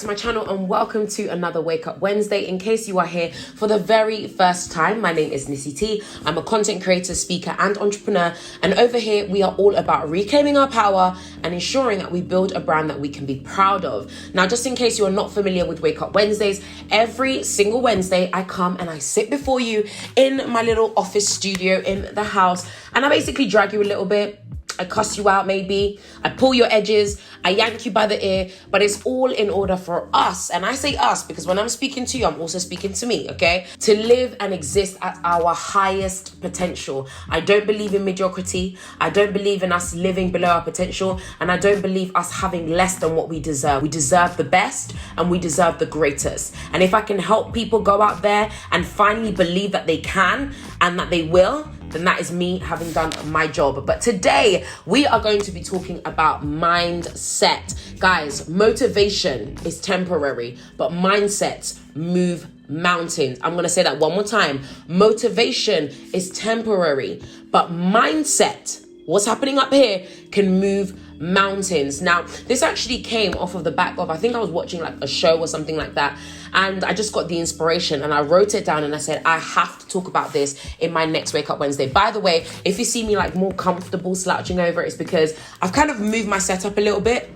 to my channel and welcome to another Wake Up Wednesday. In case you are here for the very first time, my name is Nissy T. I'm a content creator, speaker and entrepreneur, and over here we are all about reclaiming our power and ensuring that we build a brand that we can be proud of. Now, just in case you are not familiar with Wake Up Wednesdays, every single Wednesday I come and I sit before you in my little office studio in the house and I basically drag you a little bit. I cuss you out maybe, I pull your edges, I yank you by the ear, but it's all in order for us. And I say us because when I'm speaking to you, I'm also speaking to me, okay? To live and exist at our highest potential. I don't believe in mediocrity. I don't believe in us living below our potential. And I don't believe us having less than what we deserve. We deserve the best and we deserve the greatest. And if I can help people go out there and finally believe that they can and that they will, then that is me having done my job. But today we are going to be talking about mindset. Guys, motivation is temporary, but mindsets move mountains. I'm going to say that one more time. Motivation is temporary, but mindset, what's happening up here, can move mountains. Now, this actually came off of the back of, I think I was watching like a show or something like that. And I just got the inspiration and I wrote it down and I said, I have to talk about this in my next Wake Up Wednesday. By the way, if you see me like more comfortable slouching over, it's because I've kind of moved my setup a little bit.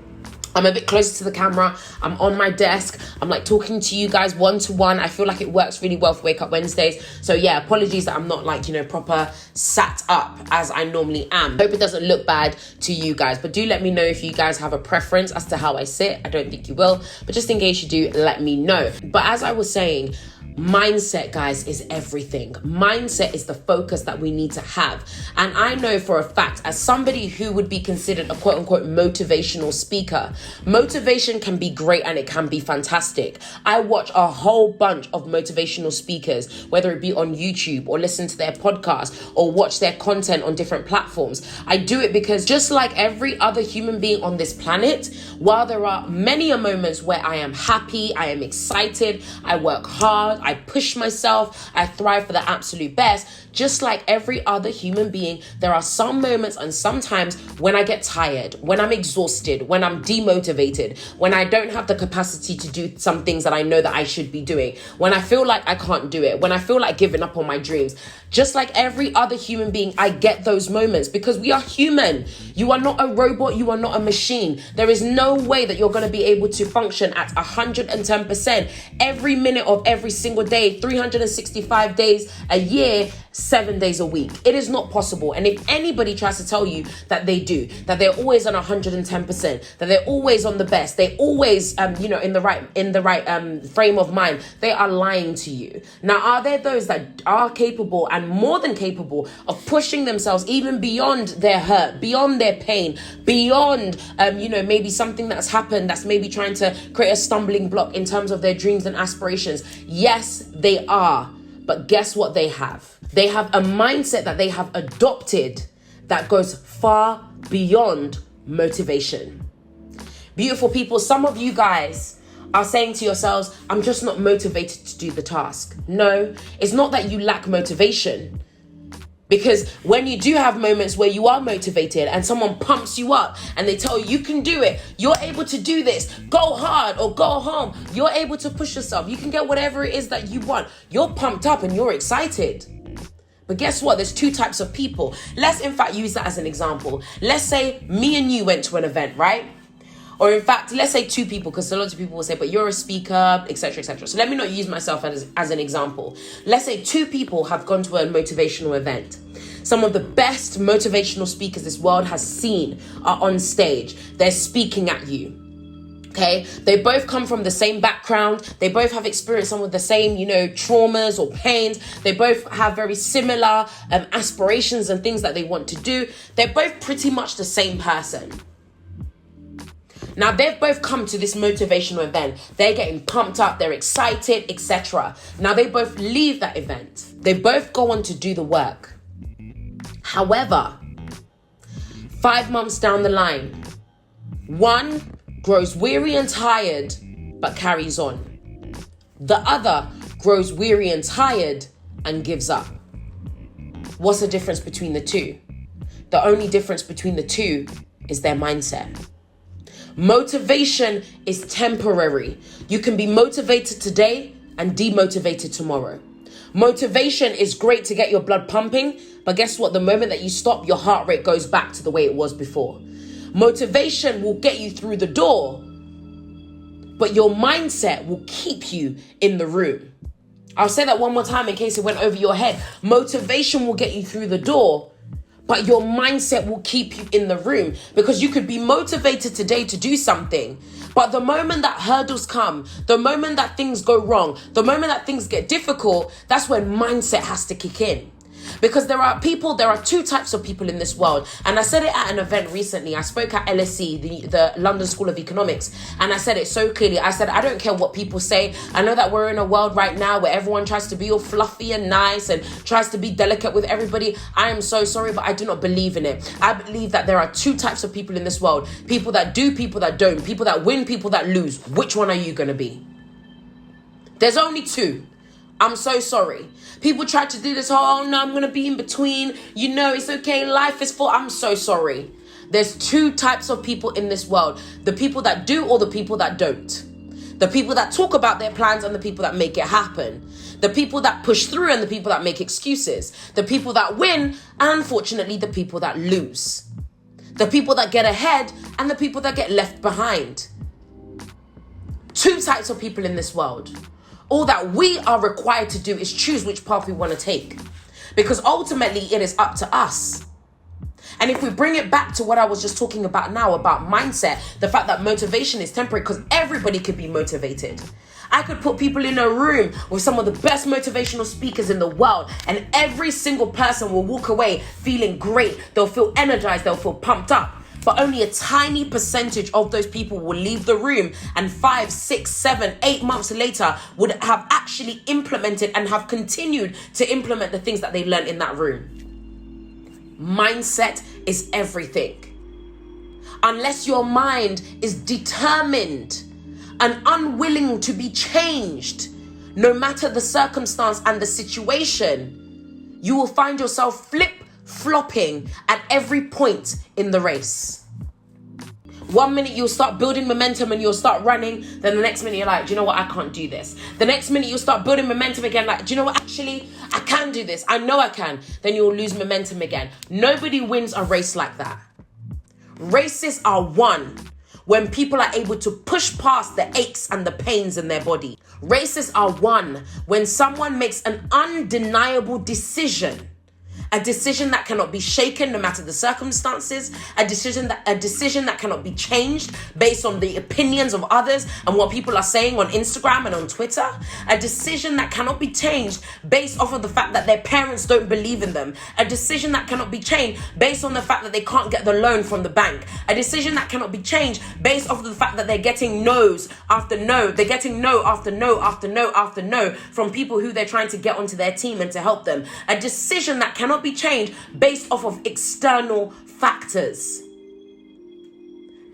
I'm a bit closer to the camera. I'm on my desk. I'm like talking to you guys one-to-one. I feel like it works really well for Wake Up Wednesdays. So yeah, apologies that I'm not like, proper sat up as I normally am. Hope it doesn't look bad to you guys, but do let me know if you guys have a preference as to how I sit. I don't think you will, but just in case you do, let me know. But as I was saying, mindset, guys, is everything. Mindset is the focus that we need to have. And I know for a fact, as somebody who would be considered a quote unquote motivational speaker, motivation can be great and it can be fantastic. I watch a whole bunch of motivational speakers, whether it be on YouTube or listen to their podcast or watch their content on different platforms. I do it because just like every other human being on this planet, while there are many moments where I am happy, I am excited, I work hard, I push myself, I thrive for the absolute best. Just like every other human being, there are some moments and sometimes when I get tired, when I'm exhausted, when I'm demotivated, when I don't have the capacity to do some things that I know that I should be doing, when I feel like I can't do it, when I feel like giving up on my dreams. Just like every other human being, I get those moments because we are human. You are not a robot. You are not a machine. There is no way that you're going to be able to function at 110% every minute of every single day, 365 days a year, 7 days a week. It is not possible. And if anybody tries to tell you that they do, that they're always on 110%, that they're always on the best, they always, in the right frame of mind, they are lying to you. Now, are there those that are capable and more than capable of pushing themselves even beyond their hurt, beyond their pain, beyond, maybe something that's happened that's maybe trying to create a stumbling block in terms of their dreams and aspirations? Yes, they are. But guess what they have? They have a mindset that they have adopted that goes far beyond motivation. Beautiful people, some of you guys are saying to yourselves, I'm just not motivated to do the task. No, it's not that you lack motivation. Because when you do have moments where you are motivated and someone pumps you up and they tell you, you can do it, you're able to do this, go hard or go home, you're able to push yourself, you can get whatever it is that you want. You're pumped up and you're excited. But guess what? There's two types of people. Let's in fact use that as an example. Let's say me and you went to an event, right? Or in fact, let's say two people, because a lot of people will say, but you're a speaker, etc., etc. So let me not use myself as an example. Let's say two people have gone to a motivational event. Some of the best motivational speakers this world has seen are on stage. They're speaking at you. Okay, they both come from the same background. They both have experienced some of the same, traumas or pains. They both have very similar aspirations and things that they want to do. They're both pretty much the same person. Now, they've both come to this motivational event. They're getting pumped up. They're excited, etc. Now, they both leave that event. They both go on to do the work. However, 5 months down the line, one grows weary and tired, but carries on. The other grows weary and tired and gives up. What's the difference between the two? The only difference between the two is their mindset. Motivation is temporary. You can be motivated today and demotivated tomorrow. Motivation is great to get your blood pumping, but guess what? The moment that you stop, your heart rate goes back to the way it was before. Motivation will get you through the door, but your mindset will keep you in the room. I'll say that one more time in case it went over your head. Motivation will get you through the door, but your mindset will keep you in the room, because you could be motivated today to do something, but the moment that hurdles come, the moment that things go wrong, the moment that things get difficult, that's when mindset has to kick in. Because there are two types of people in this world. And I said it at an event recently. I spoke at LSE, the London School of Economics, and I said it so clearly. I said, I don't care what people say. I know that we're in a world right now where everyone tries to be all fluffy and nice and tries to be delicate with everybody. I am so sorry, but I do not believe in it. I believe that there are two types of people in this world. People that do, people that don't. People that win, people that lose. Which one are you going to be? There's only two. I'm so sorry. People try to do this, oh no, I'm going to be in between. You know, it's okay. Life is full. I'm so sorry. There's two types of people in this world. The people that do or the people that don't. The people that talk about their plans and the people that make it happen. The people that push through and the people that make excuses. The people that win and unfortunately the people that lose. The people that get ahead and the people that get left behind. Two types of people in this world. All that we are required to do is choose which path we want to take. Because ultimately it is up to us. And if we bring it back to what I was just talking about now, about mindset, the fact that motivation is temporary, because everybody could be motivated. I could put people in a room with some of the best motivational speakers in the world, and every single person will walk away feeling great. They'll feel energized. They'll feel pumped up. But only a tiny percentage of those people will leave the room, and 5, 6, 7, 8 months later would have actually implemented and have continued to implement the things that they learned in that room. Mindset is everything. Unless your mind is determined and unwilling to be changed, no matter the circumstance and the situation, you will find yourself flip-flopping at every point in the race. 1 minute you'll start building momentum and you'll start running, then the next minute you're like, do you know what, I can't do this. The next minute you'll start building momentum again, like, do you know what, actually, I can do this. I know I can. Then you'll lose momentum again. Nobody wins a race like that. Races are won when people are able to push past the aches and the pains in their body. Races are won when someone makes an undeniable decision. A decision that cannot be shaken no matter the circumstances. A decision that cannot be changed based on the opinions of others and what people are saying on Instagram and on Twitter. A decision that cannot be changed based off of the fact that their parents don't believe in them. A decision that cannot be changed based on the fact that they can't get the loan from the bank. A decision that cannot be changed based off of the fact that they're getting no's after no. They're getting no after no after no after no from people who they're trying to get onto their team and to help them. A decision that cannot be changed based off of external factors.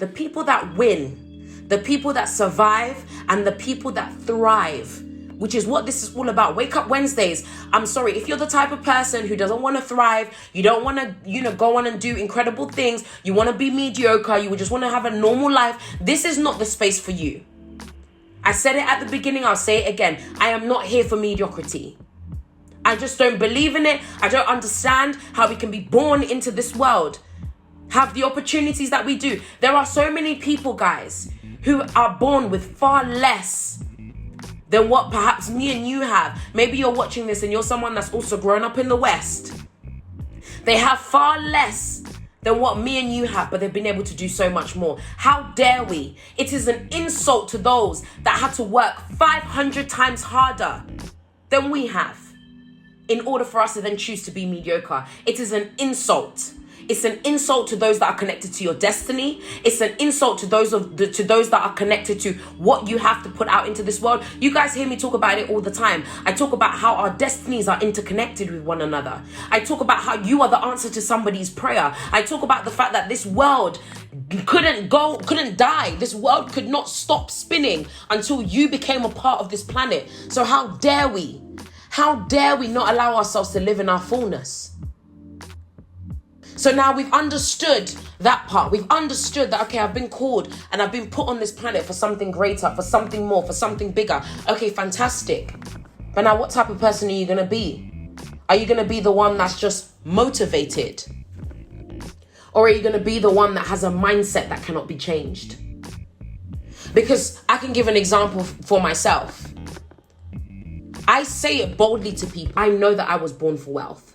The people that win, the people that survive, and the people that thrive, which is what this is all about. Wake Up Wednesdays. I'm sorry, if you're the type of person who doesn't want to thrive, you don't want to, go on and do incredible things, you want to be mediocre, you just want to have a normal life, this is not the space for you. I said it at the beginning, I'll say it again. I am not here for mediocrity. I just don't believe in it. I don't understand how we can be born into this world, have the opportunities that we do. There are so many people, guys, who are born with far less than what perhaps me and you have. Maybe you're watching this and you're someone that's also grown up in the West. They have far less than what me and you have, but they've been able to do so much more. How dare we? It is an insult to those that had to work 500 times harder than we have in order for us to then choose to be mediocre. It is an insult. It's an insult to those that are connected to your destiny. It's an insult to those that are connected to what you have to put out into this world. You guys hear me talk about it all the time. I talk about how our destinies are interconnected with one another. I talk about how you are the answer to somebody's prayer. I talk about the fact that this world couldn't die. This world could not stop spinning until you became a part of this planet. So how dare we? How dare we not allow ourselves to live in our fullness? So now we've understood that part. We've understood that, okay, I've been called and I've been put on this planet for something greater, for something more, for something bigger. Okay, fantastic. But now what type of person are you going to be? Are you going to be the one that's just motivated? Or are you going to be the one that has a mindset that cannot be changed? Because I can give an example for myself. I say it boldly to people. I know that I was born for wealth.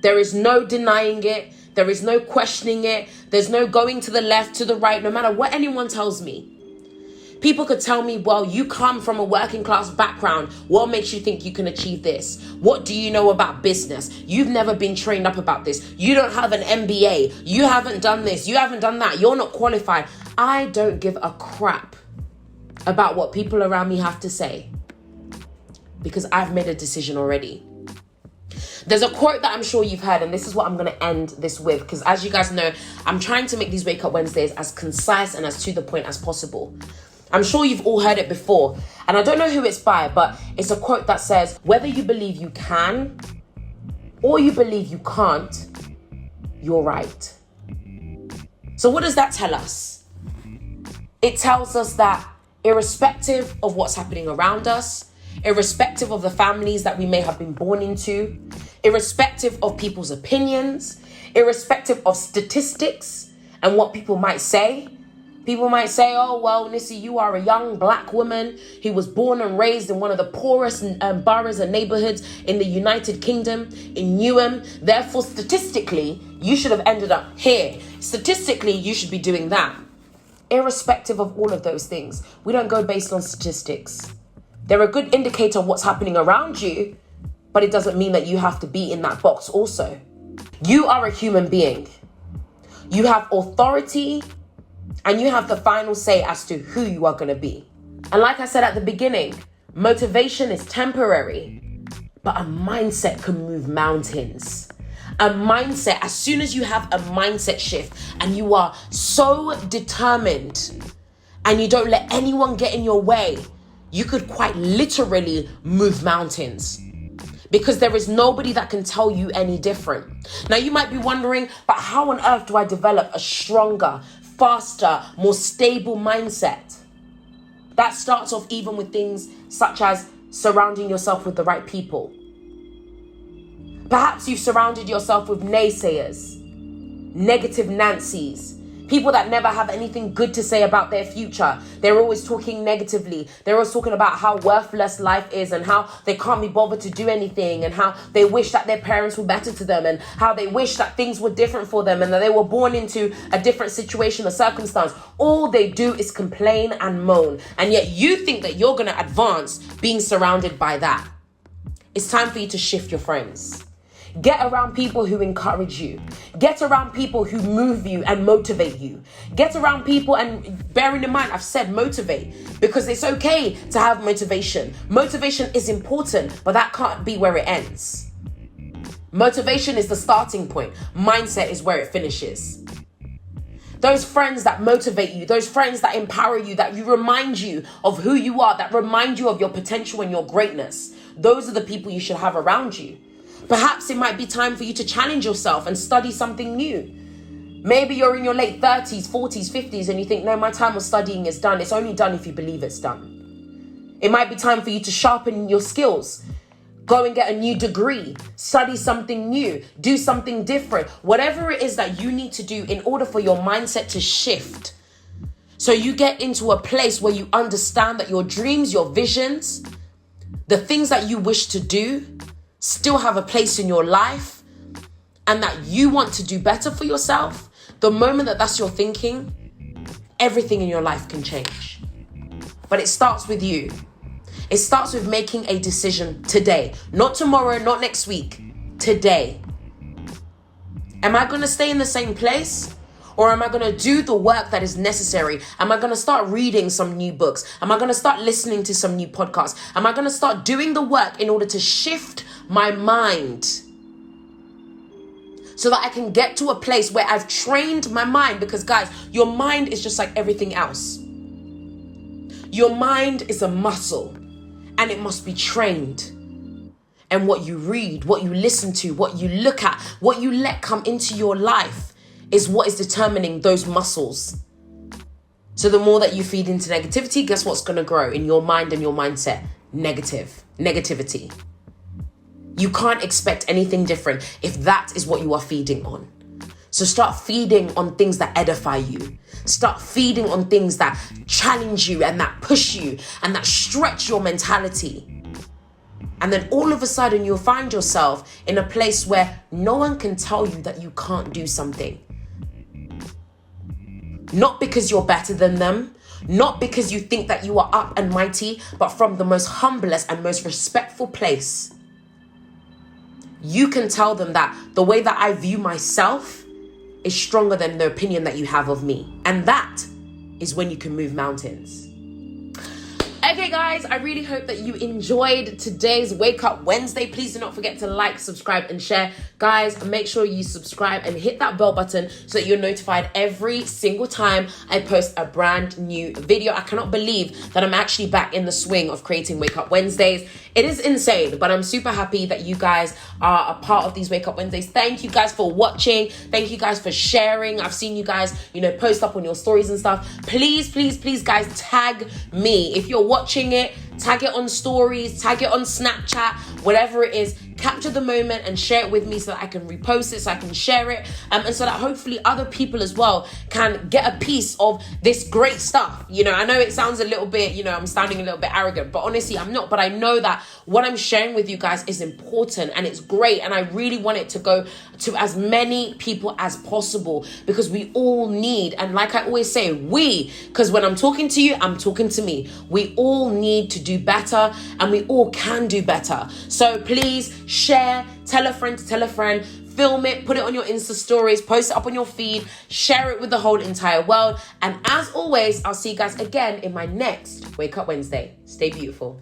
There is no denying it. There is no questioning it. There's no going to the left, to the right, no matter what anyone tells me. People could tell me, well, you come from a working class background. What makes you think you can achieve this? What do you know about business? You've never been trained up about this. You don't have an MBA. You haven't done this. You haven't done that. You're not qualified. I don't give a crap about what people around me have to say because I've made a decision already. There's a quote that I'm sure you've heard, and this is what I'm going to end this with, because as you guys know, I'm trying to make these Wake Up Wednesdays as concise and as to the point as possible. I'm sure you've all heard it before, and I don't know who it's by, but it's a quote that says, whether you believe you can or you believe you can't, you're right. So what does that tell us? It tells us that irrespective of what's happening around us, irrespective of the families that we may have been born into, irrespective of people's opinions, irrespective of statistics and what people might say. People might say, oh, well, Nisi, you are a young black woman who was born and raised in one of the poorest boroughs and neighborhoods in the United Kingdom, in Newham. Therefore, statistically, you should have ended up here. Statistically, you should be doing that. Irrespective of all of those things, we don't go based on statistics. They're a good indicator of what's happening around you, but it doesn't mean that you have to be in that box also. You are a human being. You have authority and you have the final say as to who you are going to be. And like I said at the beginning, motivation is temporary, but a mindset can move mountains. A mindset, as soon as you have a mindset shift and you are so determined and you don't let anyone get in your way, you could quite literally move mountains because there is nobody that can tell you any different. Now you might be wondering, but how on earth do I develop a stronger, faster, more stable mindset? That starts off even with things such as surrounding yourself with the right people. Perhaps you've surrounded yourself with naysayers, negative Nancys, people that never have anything good to say about their future. They're always talking negatively. They're always talking about how worthless life is and how they can't be bothered to do anything and how they wish that their parents were better to them and how they wish that things were different for them and that they were born into a different situation or circumstance. All they do is complain and moan. And yet you think that you're going to advance being surrounded by that. It's time for you to shift your friends. Get around people who encourage you. Get around people who move you and motivate you. Get around people, and bearing in mind, I've said motivate because it's okay to have motivation. Motivation is important, but that can't be where it ends. Motivation is the starting point. Mindset is where it finishes. Those friends that motivate you, those friends that empower you, that remind you of who you are, that remind you of your potential and your greatness, those are the people you should have around you. Perhaps it might be time for you to challenge yourself and study something new. Maybe you're in your late 30s, 40s, 50s and you think, no, my time of studying is done. It's only done if you believe it's done. It might be time for you to sharpen your skills. Go and get a new degree, study something new, do something different. Whatever it is that you need to do in order for your mindset to shift. So you get into a place where you understand that your dreams, your visions, the things that you wish to do still have a place in your life and that you want to do better for yourself. The moment that that's your thinking, everything in your life can change. But it starts with you. It starts with making a decision today, not tomorrow, not next week, today. Am I going to stay in the same place? Or am I going to do the work that is necessary? Am I going to start reading some new books? Am I going to start listening to some new podcasts? Am I going to start doing the work in order to shift my mind so that I can get to a place where I've trained my mind? Because guys, your mind is just like everything else. Your mind is a muscle and it must be trained. and what you read, what you listen to, what you look at, what you let come into your life is what is determining those muscles. So the more that you feed into negativity, guess what's going to grow in your mind and your mindset? Negativity. You can't expect anything different if that is what you are feeding on. So start feeding on things that edify you. Start feeding on things that challenge you and that push you and that stretch your mentality. And then all of a sudden you'll find yourself in a place where no one can tell you that you can't do something. Not because you're better than them, not because you think that you are up and mighty, but from the most humblest and most respectful place. You can tell them that the way that I view myself is stronger than the opinion that you have of me. And that is when you can move mountains. Okay guys, I really hope that you enjoyed today's Wake Up Wednesday. Please do not forget to like, subscribe and share. Guys, make sure you subscribe and hit that bell button so that you're notified every single time I post a brand new video. I cannot believe that I'm actually back in the swing of creating Wake Up Wednesdays. It is insane, but I'm super happy that you guys are a part of these Wake Up Wednesdays. Thank you guys for watching. Thank you guys for sharing. I've seen you guys, post up on your stories and stuff. Please, please, please, guys, tag me. If you're watching it, tag it on stories, tag it on Snapchat, whatever it is. Capture the moment and share it with me so that I can repost it, so I can share it, and so that hopefully other people as well can get a piece of this great stuff. I know it sounds a little bit, I'm sounding a little bit arrogant, but honestly, I'm not. But I know that what I'm sharing with you guys is important and it's great, and I really want it to go to as many people as possible because we all need, and like I always say, because when I'm talking to you, I'm talking to me. We all need to do better and we all can do better. So please share, tell a friend to tell a friend, film it, put it on your Insta stories, post it up on your feed, share it with the whole entire world. And as always, I'll see you guys again in my next Wake Up Wednesday. Stay beautiful.